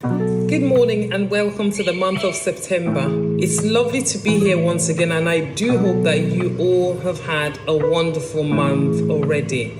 Good morning and welcome to the month of September. It's lovely to be here once again, and I do hope that you all have had a wonderful month already.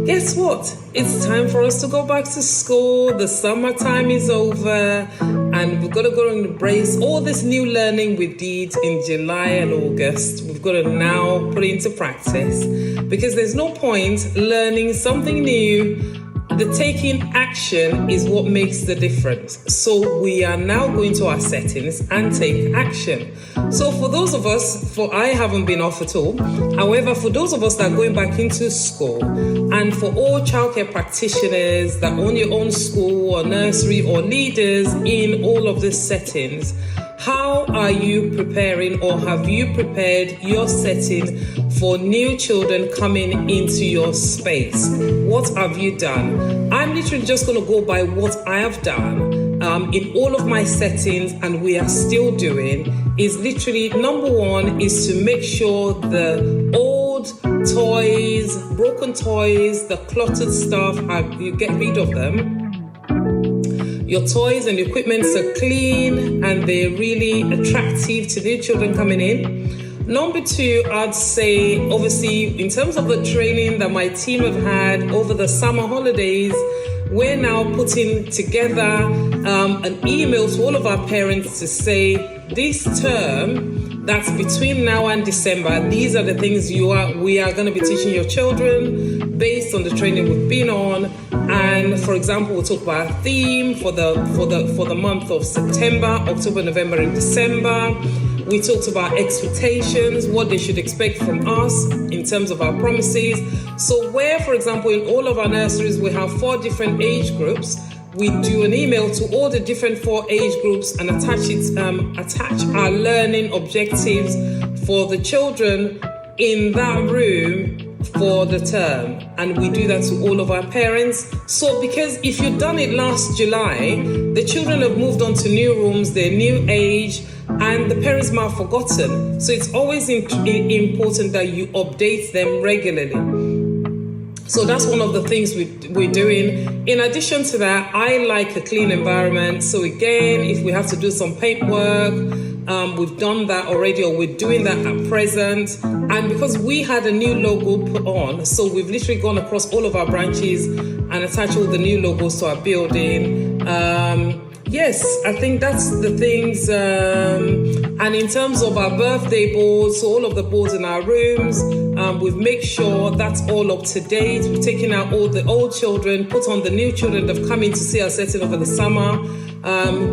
Guess what? It's time for us to go back to school. The summertime is over and we've got to go and embrace all this new learning we did in July and August. We've got to now put it into practice because there's no point learning something new. The taking action is what makes the difference. So we are now going to our settings and take action. So for those of us, I haven't been off at all. However, for those of us that are going back into school, and for all childcare practitioners that own your own school or nursery or leaders in all of these settings, how are you preparing, or have you prepared your setting for new children coming into your space? What have you done? I'm literally just going to go by what I have done in all of my settings, and we are still doing, is literally number one is to make sure the old toys, broken toys, the cluttered stuff, you get rid of them. Your toys and equipment are clean and they're really attractive to new children coming in. Number two, I'd say, obviously, in terms of the training that my team have had over the summer holidays, we're now putting together an email to all of our parents to say, this term, that's between now and December, these are the things we are going to be teaching your children based on the training we've been on. And for example, we'll talk about a theme for the month of September, October, November, and December. We talked about expectations, what they should expect from us in terms of our promises. So where, for example, in all of our nurseries, we have 4 different age groups, we do an email to all the different 4 age groups and attach our learning objectives for the children in that room for the term, and we do that to all of our parents. So because if you've done it last July, the children have moved on to new rooms, their new age, and the parents might have forgotten. So it's always important that you update them regularly. So that's one of the things we're doing. In addition to that, I like a clean environment. So again, if we have to do some paintwork, we've done that already, or we're doing that at present. And because we had a new logo put on, so we've literally gone across all of our branches and attached all the new logos to our building. Yes, I think that's the things. And in terms of our birthday boards, so all of the boards in our rooms, we've made sure that's all up to date. We've taken out all the old children, put on the new children that have come in to see our setting over the summer,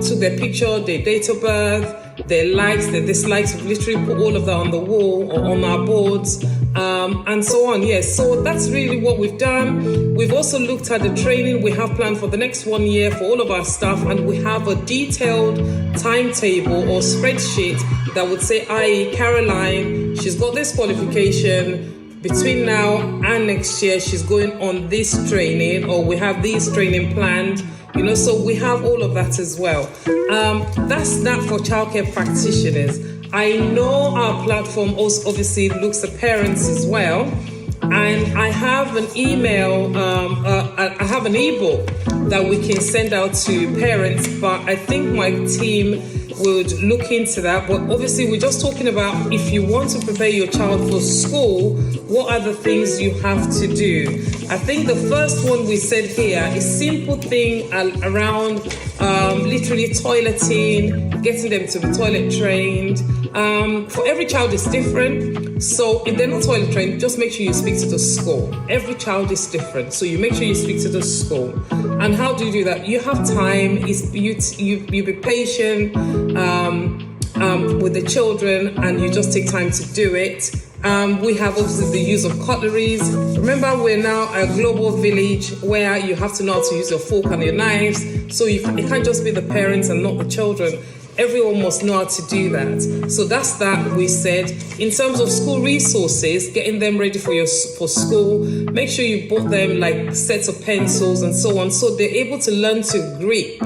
took their picture, their date of birth, their likes, their dislikes. We've literally put all of that on the wall or on our boards, and so on. Yes, so that's really what we've done. We've also looked at the training we have planned for the next 1 year for all of our staff, and we have a detailed timetable or spreadsheet that would say, i.e. Caroline, she's got this qualification, between now and next year she's going on this training, or we have this training planned. So we have all of that as well. That's that for childcare practitioners. I know our platform also obviously looks at parents as well. And I have an email, I have an ebook that we can send out to parents, but I think my team would look into that. But obviously, we're just talking about if you want to prepare your child for school, what are the things you have to do? I think the first one we said here is simple thing around literally toileting, getting them to be toilet trained. For every child is different. So if they're not toilet trained, just make sure you speak to the school. Every child is different. So you make sure you speak to the school. And how do you do that? You have time. You be patient with the children, and you just take time to do it. We have obviously the use of cutleries. Remember, we're now a global village where you have to know how to use your fork and your knives. So it can't just be the parents and not the children. Everyone must know how to do that. So that's that we said. In terms of school resources, getting them ready for school, make sure you bought them like sets of pencils and so on, so they're able to learn to grip,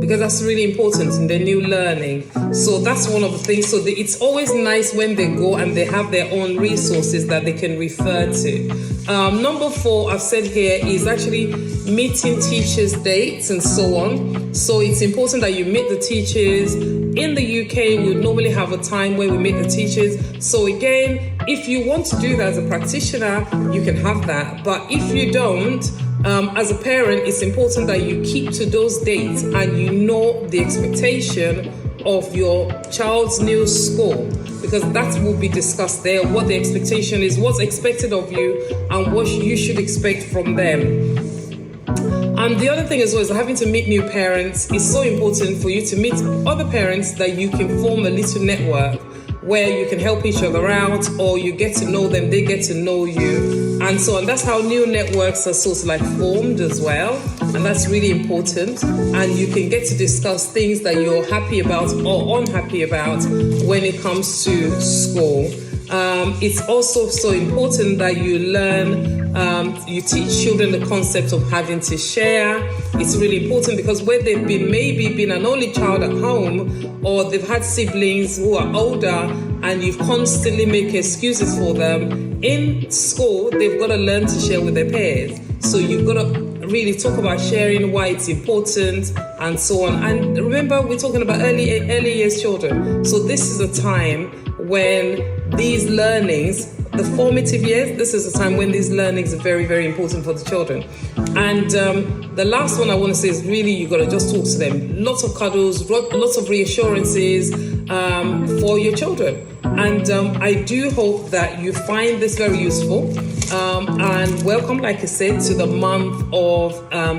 because that's really important in their new learning. So that's one of the things. So it's always nice when they go and they have their own resources that they can refer to. Number 4, I've said here, is actually meeting teachers' dates and so on. So it's important that you meet the teachers. In the UK, we normally have a time where we meet the teachers. So again, if you want to do that as a practitioner, you can have that. But if you don't, as a parent, it's important that you keep to those dates and you know the expectation of your child's new school, because that will be discussed there, what the expectation is, what's expected of you, and what you should expect from them. And the other thing as well is having to meet new parents. It's so important for you to meet other parents that you can form a little network where you can help each other out, or you get to know them, they get to know you, and so on. That's how new networks are sort of like formed as well, and that's really important. And you can get to discuss things that you're happy about or unhappy about when it comes to school. It's also so important that you learn, you teach children the concept of having to share. It's really important because where they've maybe been an only child at home, or they've had siblings who are older and you've constantly make excuses for them, in school, they've got to learn to share with their peers. So you've got to really talk about sharing, why it's important, and so on. And remember, we're talking about early years children. So this is a time when these learnings, the formative years, this is a time when these learnings are very, very important for the children. And the last one I want to say is really, you got to just talk to them. Lots of cuddles, lots of reassurances for your children. And I do hope that you find this very useful. And welcome, like I said, to the month of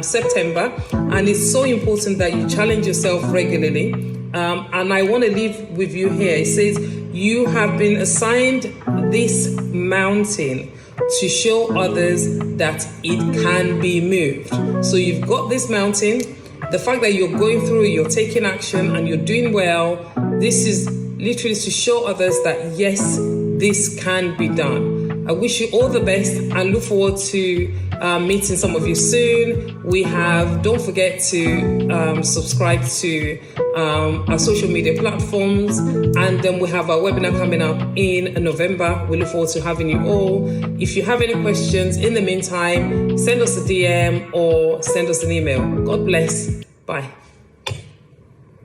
September. And it's so important that you challenge yourself regularly. And I want to leave with you here. It says, you have been assigned this mountain to show others that it can be moved. So you've got this mountain. The fact that you're going through, you're taking action, and you're doing well, this is literally to show others that yes, this can be done. I wish you all the best and look forward to meeting some of you soon. Don't forget to subscribe to our social media platforms, and then we have our webinar coming up in November. We look forward to having you all. If you have any questions in the meantime, send us a DM or send us an email. God bless. Bye.